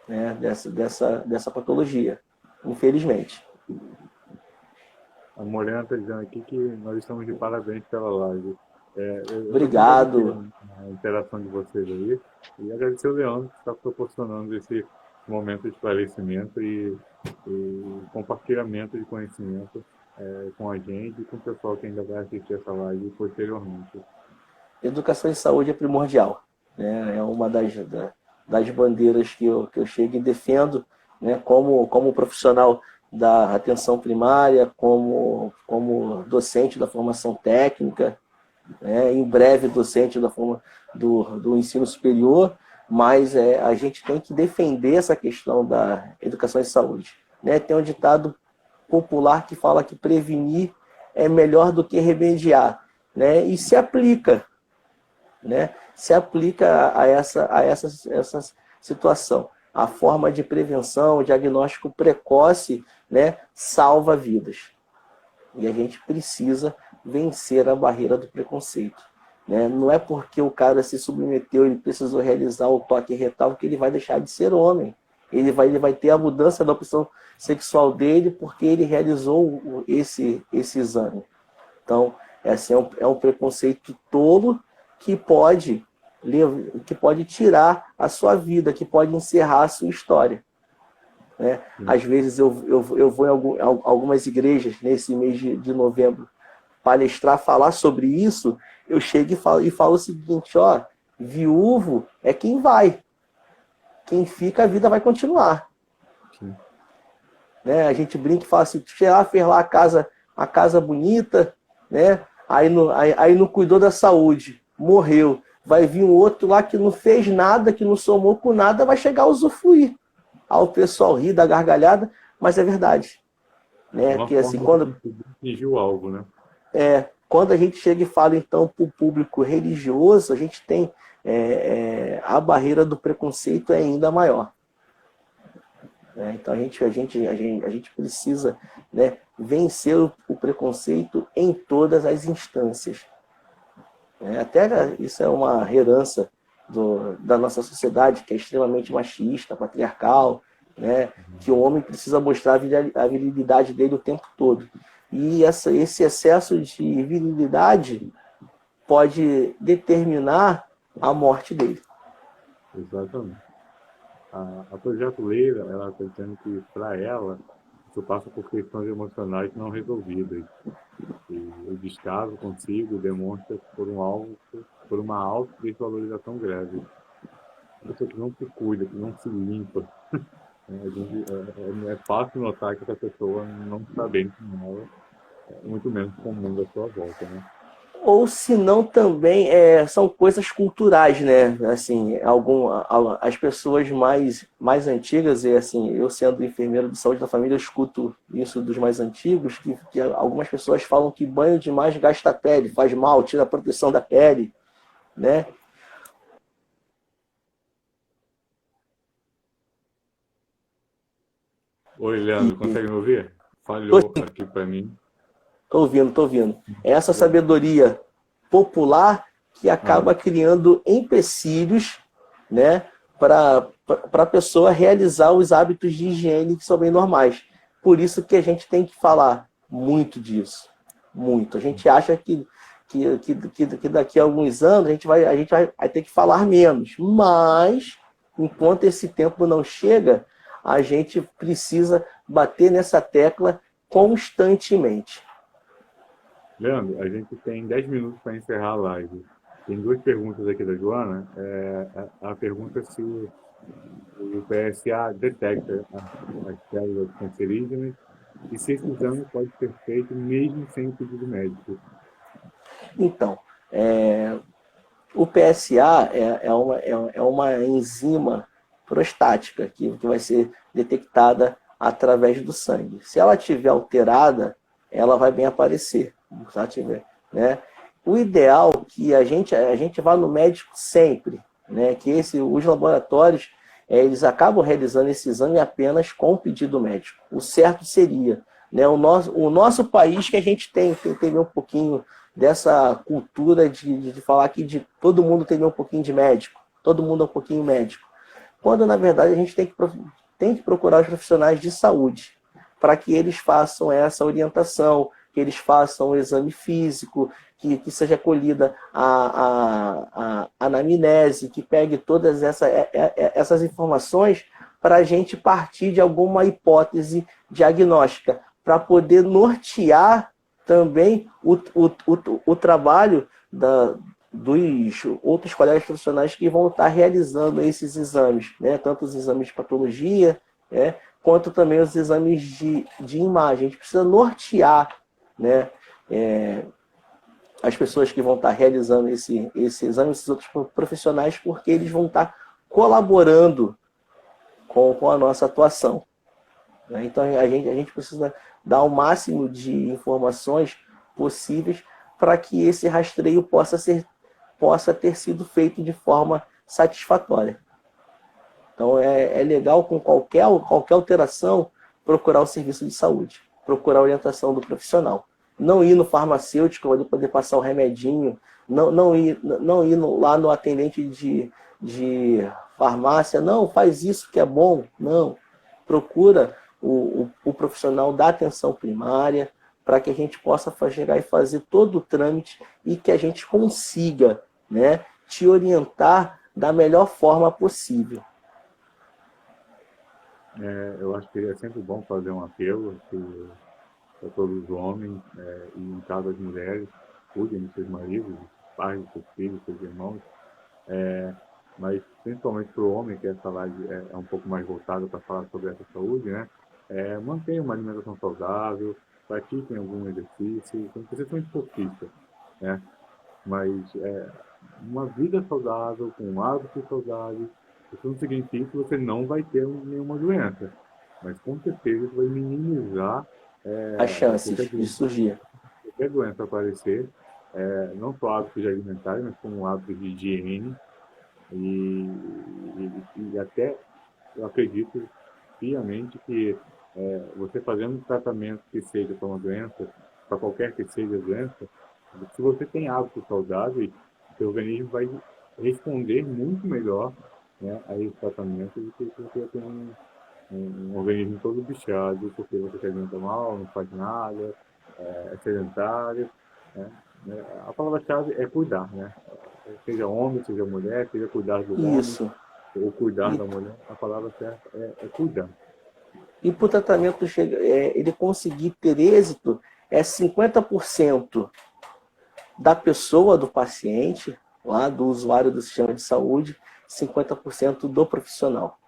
né, dessa patologia, infelizmente. A Morena está dizendo aqui que nós estamos de parabéns pela live. Eu estou muito Obrigado. agradecido a interação de vocês aí e agradecer o Leandro que está proporcionando esse momento de esclarecimento e compartilhamento de conhecimento com a gente e com o pessoal que ainda vai assistir essa live posteriormente. Educação e saúde é primordial, né? É uma das bandeiras que eu chego e defendo, né? Como profissional da atenção primária, como docente da formação técnica, né? Em breve docente do ensino superior, mas a gente tem que defender essa questão da educação e saúde, né? Tem um ditado popular que fala que prevenir é melhor do que remediar, né? E se aplica, né? Se aplica essa situação. A forma de prevenção, o diagnóstico precoce, né, salva vidas. E a gente precisa vencer a barreira do preconceito. Né? Não é porque o cara se submeteu, ele precisou realizar o toque retal que ele vai deixar de ser homem. Ele vai ter a mudança da opção sexual dele porque ele realizou esse exame. Então, assim, é um preconceito tolo que pode tirar a sua vida, que pode encerrar a sua história. Né? Às vezes eu vou em algumas igrejas nesse mês de novembro palestrar, falar sobre isso, eu chego e falo o seguinte, ó, viúvo é quem vai. Quem fica, a vida vai continuar. Sim. Né? A gente brinca e fala assim, fez lá a casa bonita, né? Aí não cuidou da saúde, morreu. Vai vir um outro lá que não fez nada, que não somou com nada, vai chegar a usufruir. Aí o pessoal ri da gargalhada, mas é verdade. Né? Uma Que assim, forma de atingir o alvo, né? Quando a gente chega e fala então para o público religioso, a gente tem a barreira do preconceito é ainda maior. Então a gente precisa, né, vencer o preconceito em todas as instâncias. Até isso é uma herança da nossa sociedade, que é extremamente machista, patriarcal, né, que o homem precisa mostrar a virilidade dele o tempo todo. E esse excesso de virilidade pode determinar a morte dele. Exatamente. A Projeto Leila, ela está dizendo que, para ela, isso passa por questões emocionais não resolvidas. E o descaso consigo demonstra por uma autodesvalorização grave. A pessoa que não se cuida, que não se limpa. É fácil notar que essa pessoa não está bem com ela, muito menos com o mundo à sua volta, né? Ou se não também são coisas culturais, né? Assim, as pessoas mais antigas, e assim, eu sendo enfermeiro de saúde da família, eu escuto isso dos mais antigos, que algumas pessoas falam que banho demais gasta a pele, faz mal, tira a proteção da pele, né? Oi, Leandro, consegue me ouvir? Falhou aqui para mim. Tô ouvindo. É essa sabedoria popular que acaba criando empecilhos, né, para a pessoa realizar os hábitos de higiene que são bem normais. Por isso que a gente tem que falar muito disso. Muito. A gente acha que daqui a alguns anos a gente vai ter que falar menos. Mas, enquanto esse tempo não chega, a gente precisa bater nessa tecla constantemente. Leandro, a gente tem 10 minutos para encerrar a live. Tem duas perguntas aqui da Joana. A pergunta é se o PSA detecta as células cancerígenas e se esse exame pode ser feito mesmo sem o pedido médico. Então, o PSA é uma enzima prostática que vai ser detectada através do sangue. Se ela estiver alterada, ela vai bem aparecer. Se ela tiver, né? O ideal é que a gente vá no médico sempre, né? Que os laboratórios eles acabam realizando esse exame apenas com pedido médico. O certo seria, né? O nosso país que a gente tem um pouquinho dessa cultura de falar que todo mundo tem um pouquinho de médico, todo mundo é um pouquinho médico. Quando, na verdade, a gente tem que procurar os profissionais de saúde para que eles façam essa orientação, que eles façam o exame físico, que seja colhida a anamnese, que pegue todas essas informações para a gente partir de alguma hipótese diagnóstica, para poder nortear também o trabalho dos outros colegas profissionais que vão estar realizando esses exames, né? Tanto os exames de patologia, né? Quanto também os exames de imagem. A gente precisa nortear, né? As pessoas que vão estar realizando esse exame, esses outros profissionais, porque eles vão estar colaborando com a nossa atuação. Né? Então a gente precisa dar o máximo de informações possíveis para que esse rastreio possa ter sido feito de forma satisfatória. Então é legal, com qualquer alteração, procurar o serviço de saúde, procurar a orientação do profissional. Não ir no farmacêutico para poder passar o remedinho, não ir lá no atendente de farmácia, não, faz isso que é bom. Não, procura o profissional da atenção primária para que a gente possa chegar e fazer todo o trâmite e que a gente consiga, né, te orientar da melhor forma possível. Eu acho que é sempre bom fazer um apelo para todos os homens e, em caso, as mulheres, cuidem dos seus maridos, dos pais, dos seus filhos, dos seus irmãos. Mas, principalmente para o homem, que essa live é um pouco mais voltada para falar sobre essa saúde, né? Mantenham uma alimentação saudável, pratiquem algum exercício, não precisa ser um esportista, né? Mas uma vida saudável, com hábitos saudáveis, isso não significa que você não vai ter nenhuma doença, mas com certeza isso vai minimizar As chances qualquer de doença, surgir. qualquer doença aparecer, não só hábitos alimentares, mas como hábitos de higiene e até eu acredito piamente que você fazendo um tratamento que seja para uma doença, para qualquer que seja a doença, se você tem hábitos saudáveis, seu organismo vai responder muito melhor, né, a esse tratamento do que se você tem um organismo todo bichado, porque você se alimenta mal, não faz nada, é sedentário. Né? A palavra-chave é cuidar, né? Seja homem, seja mulher, seja cuidar do homem Isso. ou cuidar E, da mulher, a palavra certa é cuidar. e para o tratamento ele conseguir ter êxito, é 50% da pessoa, do paciente, lá do usuário do sistema de saúde, 50% do profissional,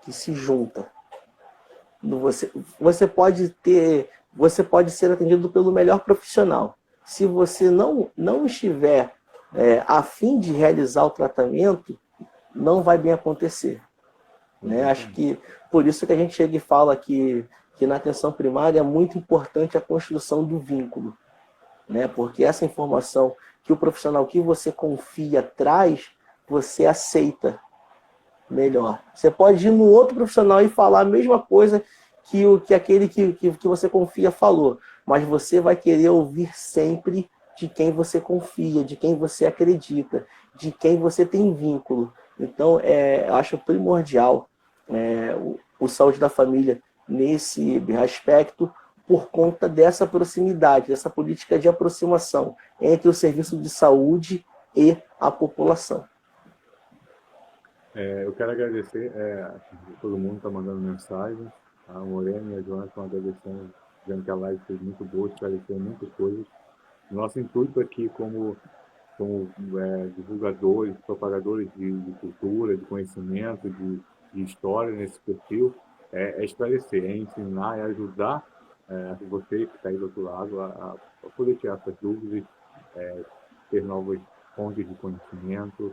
que se junta. Você pode ser atendido pelo melhor profissional. Se você não estiver a fim de realizar o tratamento, não vai bem acontecer. Né? Acho que por isso que a gente chega e fala que na atenção primária é muito importante a construção do vínculo. Né? Porque essa informação que o profissional que você confia traz, você aceita melhor. Você pode ir no outro profissional e falar a mesma coisa que aquele que você confia falou, mas você vai querer ouvir sempre de quem você confia, de quem você acredita, de quem você tem vínculo. Então, eu acho primordial o Saúde da Família nesse aspecto, por conta dessa proximidade, dessa política de aproximação entre o serviço de saúde e a população. Eu quero agradecer todo mundo está mandando mensagem. A Morena e a Joana estão agradecendo, dizendo que a live foi muito boa, esclareceu muitas coisas. Nosso intuito aqui como divulgadores, propagadores de cultura, de conhecimento, de história nesse perfil, é esclarecer, é ensinar, é ajudar você que está aí do outro lado a poder tirar suas dúvidas, ter novas fontes de conhecimento,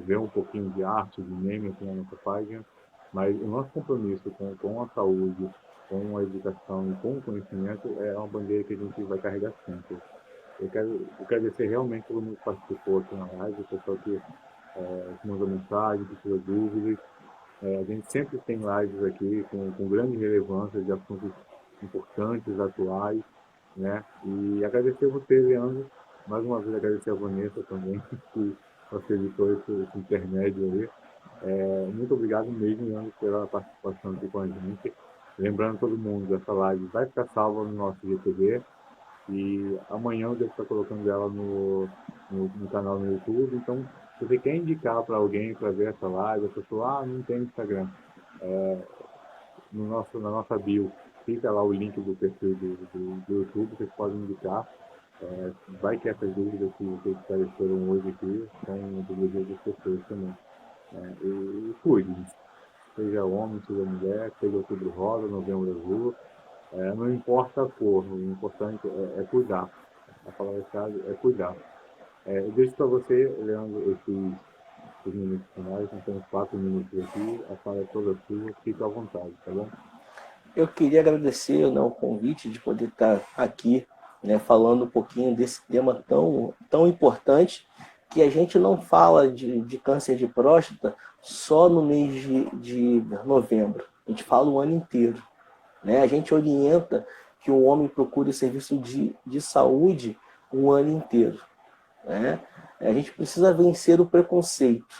ver um pouquinho de arte, de meme aqui na nossa página, mas o nosso compromisso com a saúde, com a educação e com o conhecimento é uma bandeira que a gente vai carregar sempre. Eu quero agradecer realmente todo mundo que participou aqui na live, o pessoal que mandou mensagem, que tirou dúvidas. A gente sempre tem lives aqui com grande relevância de assuntos importantes, atuais, né? E agradecer a você, Leandro, mais uma vez agradecer a Vanessa também, que facilitou esse intermédio aí. Muito obrigado mesmo, Leandro, pela participação aqui com a gente. Lembrando todo mundo, essa live vai ficar salva no nosso GTV, E amanhã eu devo estar colocando ela no canal no YouTube. Então, se você quer indicar para alguém para ver essa live, a pessoa, não tem Instagram. Na nossa bio, fica lá o link do perfil do YouTube, vocês podem indicar. Vai que essas dúvidas que vocês esclareceram hoje aqui são dúvidas das pessoas também. E cuide, seja homem, seja mulher, seja outubro rosa, novembro azul, não importa a cor, o importante é cuidar. A palavra-chave é cuidar. Eu deixo para você, Leandro, esses minutos finais, nós temos 4 minutos aqui, a fala é toda sua, fica à vontade, tá bom? Eu queria agradecer, né, o convite de poder estar aqui, né, falando um pouquinho desse tema tão importante, que a gente não fala de câncer de próstata só no mês de novembro. A gente fala o ano inteiro. Né? A gente orienta que o homem procure o serviço de saúde o ano inteiro. Né? A gente precisa vencer o preconceito.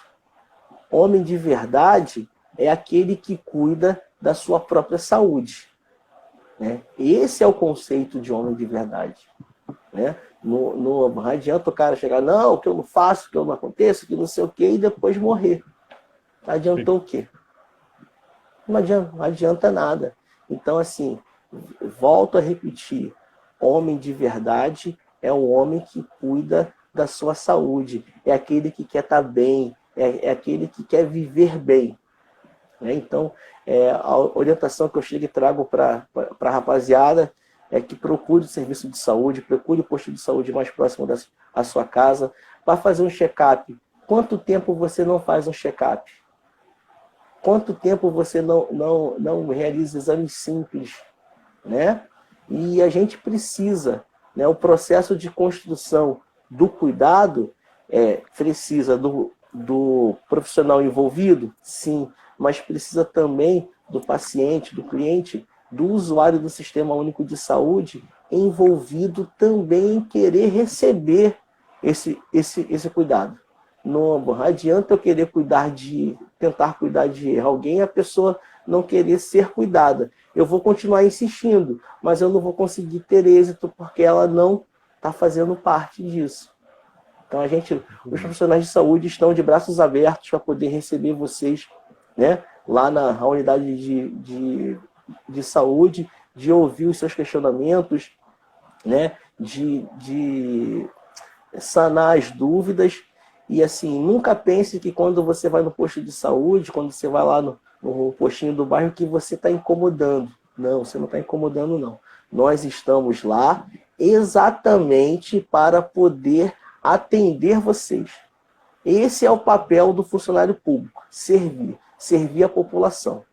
Homem de verdade é aquele que cuida da sua própria saúde. Né? Esse é o conceito de homem de verdade. Né? Não adianta o cara chegar, não, que eu não faço, que eu não aconteço, que não sei o quê, e depois morrer. Adiantou o quê? Não adianta nada. Então, assim, volto a repetir, homem de verdade é um homem que cuida da sua saúde, é aquele que quer estar bem, é aquele que quer viver bem. Né? Então, a orientação que eu chego e trago para a rapaziada é que procure o serviço de saúde, procure o posto de saúde mais próximo da sua casa, para fazer um check-up. Quanto tempo você não faz um check-up? Quanto tempo você não realiza exames simples? Né? E a gente precisa, né, o processo de construção do cuidado precisa do profissional envolvido, sim, mas precisa também do paciente, do cliente, do usuário do Sistema Único de Saúde envolvido também em querer receber esse cuidado. Não adianta eu querer tentar cuidar de alguém e a pessoa não querer ser cuidada. Eu vou continuar insistindo, mas eu não vou conseguir ter êxito porque ela não está fazendo parte disso. Então os profissionais de saúde estão de braços abertos para poder receber vocês, né, lá na unidade de saúde, de ouvir os seus questionamentos, né, de sanar as dúvidas. E assim, nunca pense que quando você vai no posto de saúde, quando você vai lá no postinho do bairro, que você está incomodando. Não, você não está incomodando, não. Nós estamos lá exatamente para poder atender vocês. Esse é o papel do funcionário público, servir a população.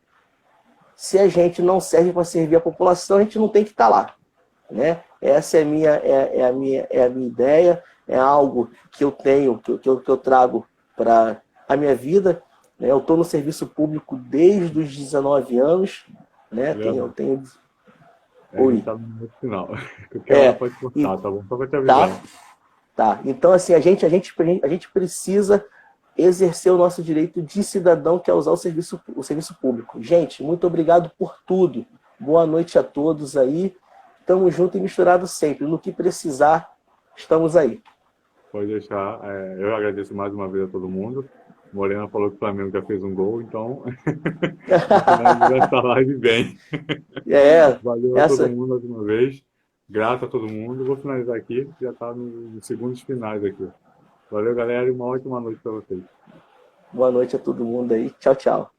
Se a gente não serve para servir a população, a gente não tem que estar lá. Né? Essa é a minha ideia, é algo que eu tenho, que eu trago para a minha vida. Né? Eu estou no serviço público desde os 19 anos. Né? Tenho... A gente está no final. Qualquer hora pode cortar, tá bom? Só para te avisar. Tá. Então, assim, a gente precisa exercer o nosso direito de cidadão, que é usar o serviço público. Gente, muito obrigado por tudo. Boa noite a todos aí. Estamos juntos e misturados sempre. No que precisar, estamos aí. Pode deixar. Eu agradeço mais uma vez a todo mundo. Morena falou que o Flamengo já fez um gol, então finalizar essa live bem. Valeu a todo mundo mais uma vez. Grato a todo mundo. Vou finalizar aqui, já está nos segundos finais aqui. Valeu, galera, e uma ótima noite para vocês. Boa noite a todo mundo aí. Tchau, tchau.